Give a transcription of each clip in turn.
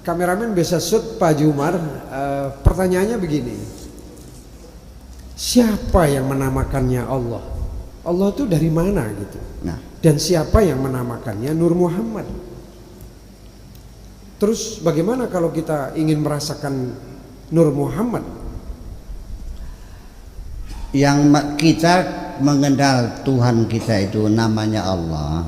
kameramen bisa shoot Pak Jumar. Pertanyaannya begini, siapa yang menamakannya Allah? Allah itu dari mana gitu? Nah, Dan siapa yang menamakannya Nur Muhammad? Terus bagaimana kalau kita ingin merasakan Nur Muhammad? yang kita mengenal Tuhan kita itu namanya Allah,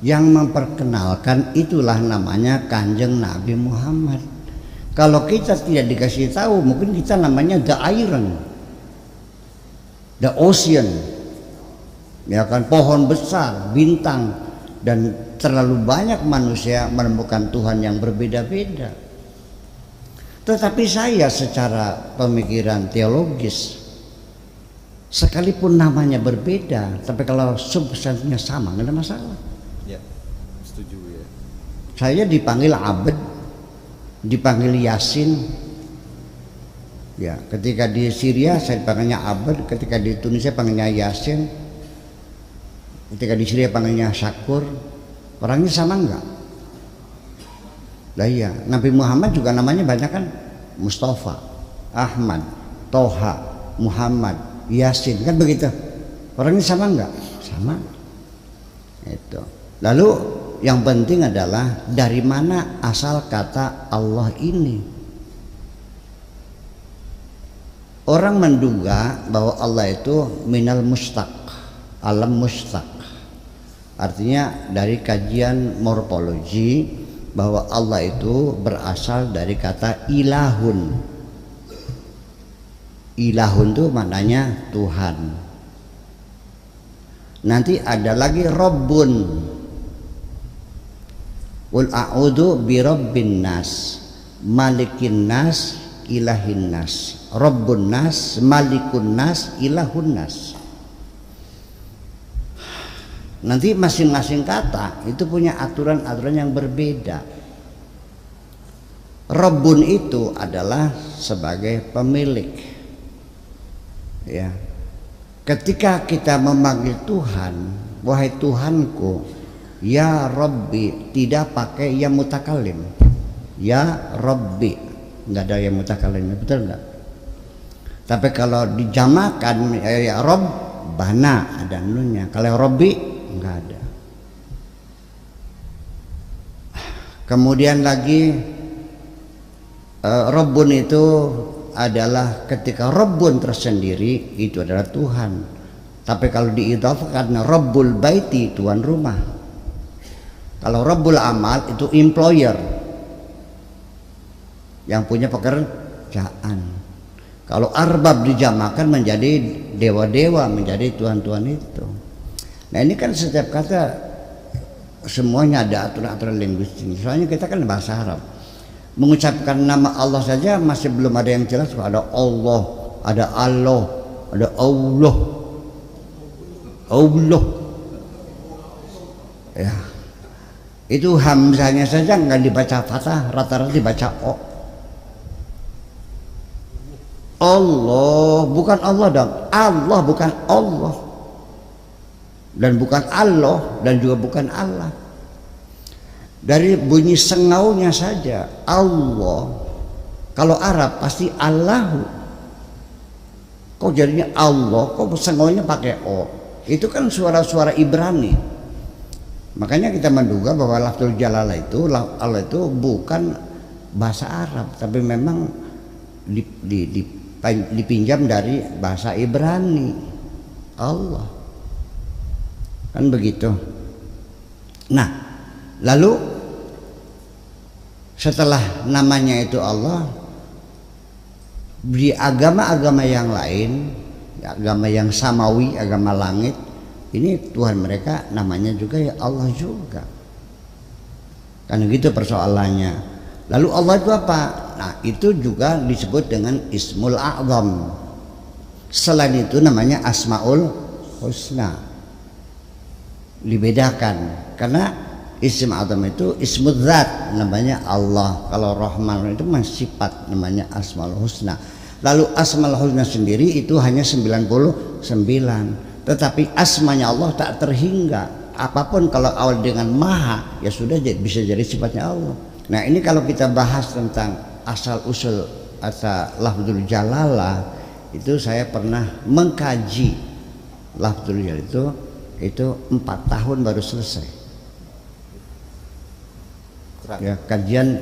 yang memperkenalkan itulah namanya Kanjeng Nabi Muhammad. Kalau kita tidak dikasih tahu, mungkin kita namanya the iron, the ocean, ya kan, pohon besar, bintang, dan terlalu banyak manusia menemukan Tuhan yang berbeda-beda. Tetapi saya secara pemikiran teologis, sekalipun namanya berbeda, tapi kalau substansinya sama, nggak ada masalah. Ya, setuju ya. Saya dipanggil Abed, dipanggil Yasin. Ya, ketika di Syria saya dipanggilnya Abed, ketika di Tunisia panggilnya Yasin, ketika di Syria panggilnya Syakur. Orangnya sama enggak? Lah iya, Nabi Muhammad juga namanya banyak kan, Mustafa, Ahmad, Toha, Muhammad, Yasin, kan begitu. Orangnya sama enggak? Sama. Itu. Lalu yang penting adalah dari mana asal kata Allah ini. Orang menduga bahwa Allah itu minal mustaq, alam mustaq. Artinya dari kajian morfologi bahwa Allah itu berasal dari kata ilahun. Ilahun itu maknanya Tuhan. Nanti ada lagi Rabbun. Qul a'udzu birabbin nas, malikin nas, ilahin nas. Rabbun nas, malikun nas, ilahun nas. Nanti masing-masing kata itu punya aturan-aturan yang berbeda. Rabbun itu adalah sebagai pemilik. Ya. Ketika kita memanggil Tuhan, wahai Tuhanku, ya Rabbi, tidak pakai ya mutakalim. Ya Rabbi, nggak ada yang mutakalim, betul nggak? Tapi kalau dijamakan ya Rabbana ada nunnya. Kalau Rabbi enggak ada. Kemudian lagi Rabbun itu adalah ketika Rabbun tersendiri itu adalah Tuhan. Tapi kalau diidhafahkan Rabbul Baiti, tuan rumah. Kalau Rabbul Amal itu employer, yang punya pekerjaan. Kalau arbab dijamakan menjadi dewa-dewa, menjadi tuhan-tuhan itu. Nah ini kan setiap kata semuanya ada aturan-aturan linguistik. Soalnya kita kan bahasa Arab, mengucapkan nama Allah saja masih belum ada yang jelas. Ada Allah, ada Allah, ada Allah, Allah. Ya, itu hamzahnya saja nggak dibaca fathah, rata-rata dibaca o. Allah bukan Allah dong. Allah bukan Allah. Dan bukan Allah, dan juga bukan Allah. Dari bunyi sengaunya saja Allah, kalau Arab pasti Allahu. Kok jadinya Allah, kok sengaunya pakai O? Itu kan suara-suara Ibrani. Makanya kita menduga bahwa lafzul jalalah itu, Allah itu bukan bahasa Arab, tapi memang dipinjam dari bahasa Ibrani. Allah kan begitu. Nah, lalu setelah namanya itu Allah, di agama-agama yang lain, agama yang samawi, agama langit, ini Tuhan mereka namanya juga ya Allah juga. Kan gitu persoalannya. Lalu Allah itu apa? Nah, itu juga disebut dengan Ismul A'zam. Selain itu namanya Asmaul Husna. Dibedakan karena isim A'zam itu ismul zat namanya Allah. Kalau Rahman itu masih sifat namanya Asmaul Husna. Lalu Asmaul Husna sendiri itu hanya 99, tetapi asmanya Allah tak terhingga. Apapun kalau awal dengan maha ya sudah bisa jadi sifatnya Allah. Nah ini kalau kita bahas tentang asal usul asal lafzul jalalah, itu saya pernah mengkaji lafzul jalalah itu 4 tahun baru selesai. Ya, kajian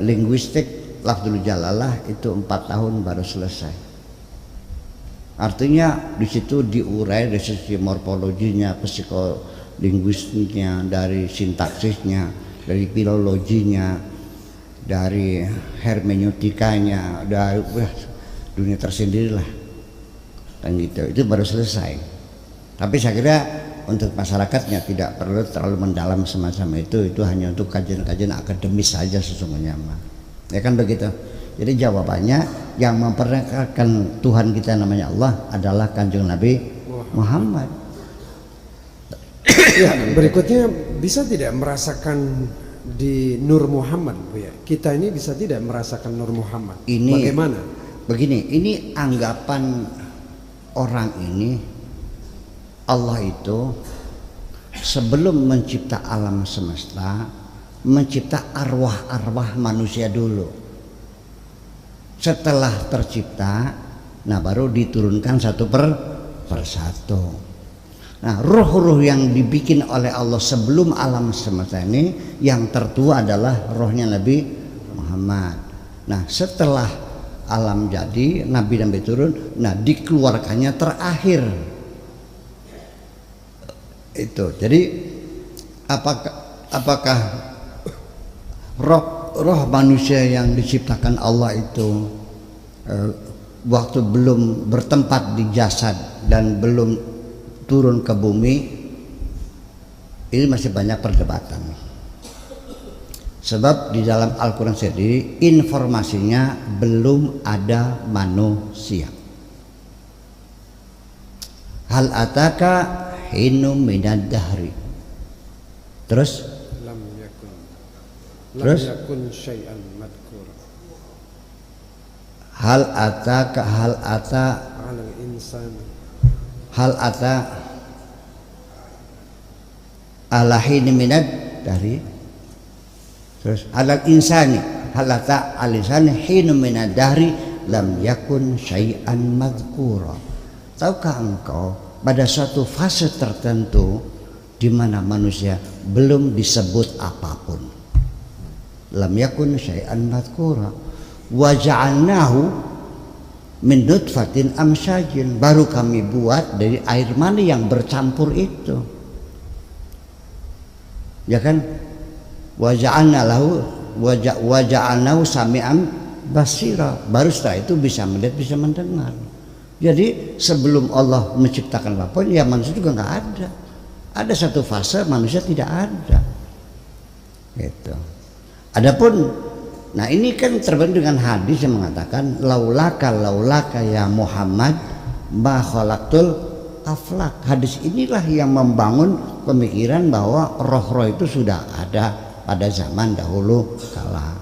linguistik lafzul jalalah itu 4 tahun baru selesai. Artinya di situ diurai dari sisi morfologinya, psikolinguistiknya, dari sintaksisnya, dari filologinya, dari hermeneutikanya, dari dunia tersendiri lah, dan gitu. Itu baru selesai. Tapi saya kira untuk masyarakatnya tidak perlu terlalu mendalam semacam itu hanya untuk kajian-kajian akademis saja sesungguhnya mah. Ya kan begitu. Jadi jawabannya yang memperkenalkan Tuhan kita namanya Allah adalah Kanjeng Nabi Muhammad. Ya, berikutnya bisa tidak merasakan di Nur Muhammad, Bu ya? Kita ini bisa tidak merasakan Nur Muhammad? Ini bagaimana? Begini, ini anggapan orang ini, Allah itu sebelum mencipta alam semesta mencipta arwah-arwah manusia dulu. Setelah tercipta, nah baru diturunkan satu per satu. Nah, roh-roh yang dibikin oleh Allah sebelum alam semesta ini, yang tertua adalah rohnya Nabi Muhammad. Nah, setelah alam jadi, Nabi turun, nah dikeluarkannya terakhir. Itu. Jadi apakah roh manusia yang diciptakan Allah itu waktu belum bertempat di jasad dan belum turun ke bumi, ini masih banyak perdebatan. Sebab di dalam Al-Quran sendiri informasinya belum ada manusia. Hal ataka hinum minad dahri. Terus Lam yakun. Terus? Lam yakun syai'an madkur. hal ata Alal insan. hal ata ala hin minad dari terus alal insani hal ata al insani hin minad dari lam yakun syai'an madhkura. Tahukah engkau pada suatu fase tertentu di mana manusia belum disebut apapun, lam yakun syai'an madhkura, wa ja'alnahu min nutfatin amsyajin, baru kami buat dari air mani yang bercampur itu, ya kan, wa ja'alnahu sami'an basira, baru setelah itu bisa melihat, bisa mendengar. Jadi sebelum Allah menciptakan apapun, ya manusia juga nggak ada. Ada satu fase manusia tidak ada. Gitu. Adapun, nah ini kan terbentuk dengan hadis yang mengatakan laulaka ya Muhammad ma khalaqtul aflak. Hadis inilah yang membangun pemikiran bahwa roh-roh itu sudah ada pada zaman dahulu kala.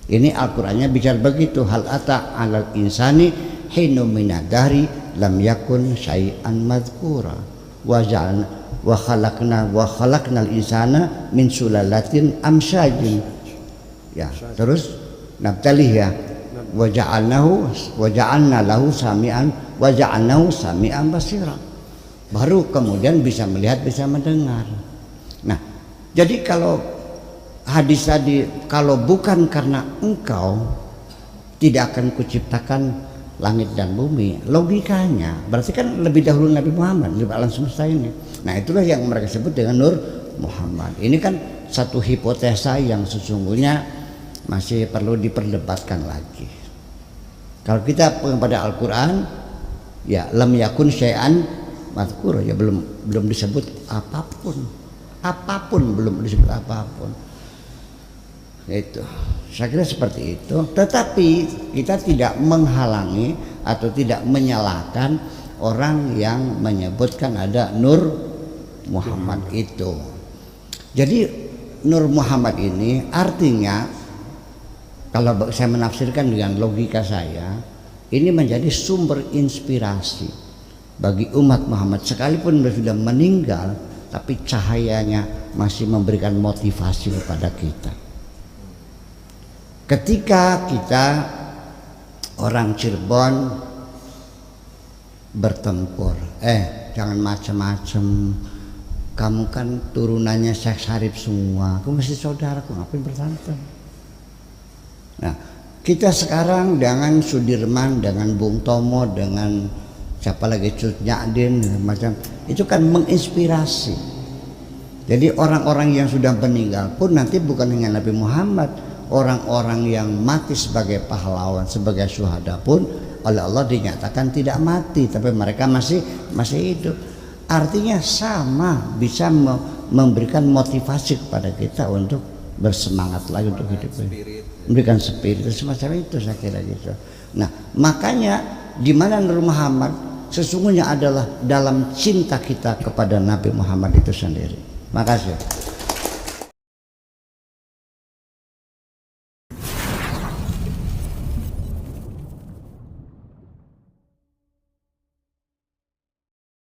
Ini Al-Qur'annya bicara begitu, hal ata 'alal insani hinu minadari lam yakun syai'an madhkura wa khalaqnal insana min sulalatin amsyajin. Ya, terus nabtalih ya, wa ja'alna lahu sami'an wa ja'alnahu sami'an basira. Baru kemudian bisa melihat, bisa mendengar. Nah, jadi kalau hadis tadi, kalau bukan karena engkau tidak akan kuciptakan langit dan bumi, logikanya berarti kan lebih dahulu Nabi Muhammad di alam semesta ini. Nah, itulah yang mereka sebut dengan Nur Muhammad. Ini kan satu hipotesa yang sesungguhnya masih perlu diperdebatkan lagi. Kalau kita pada Al-Quran, ya lam yakun syai'an madhkur, ya belum disebut apapun belum disebut apapun. Itu saya kira seperti itu. Tetapi kita tidak menghalangi atau tidak menyalahkan orang yang menyebutkan ada Nur Muhammad itu. Jadi Nur Muhammad ini artinya, kalau saya menafsirkan dengan logika saya, ini menjadi sumber inspirasi bagi umat Muhammad, sekalipun sudah meninggal tapi cahayanya masih memberikan motivasi kepada kita. Ketika kita orang Cirebon bertempur, jangan macam-macam. Kamu kan turunannya Syekh Syarif semua, aku masih saudaraku, ngapain berantem? Nah, kita sekarang dengan Sudirman, dengan Bung Tomo, dengan siapa lagi, Cut Nyadin, macam itu kan menginspirasi. Jadi orang-orang yang sudah meninggal pun nanti bukan hanya Nabi Muhammad, orang-orang yang mati sebagai pahlawan, sebagai syuhada pun oleh Allah dinyatakan tidak mati, tapi mereka masih hidup. Artinya sama, bisa memberikan motivasi kepada kita untuk bersemangat lagi untuk hidup, memberikan spirit semacam itu, saya kira gitu. Nah, makanya di mana Nur Muhammad sesungguhnya adalah dalam cinta kita kepada Nabi Muhammad itu sendiri. Makasih.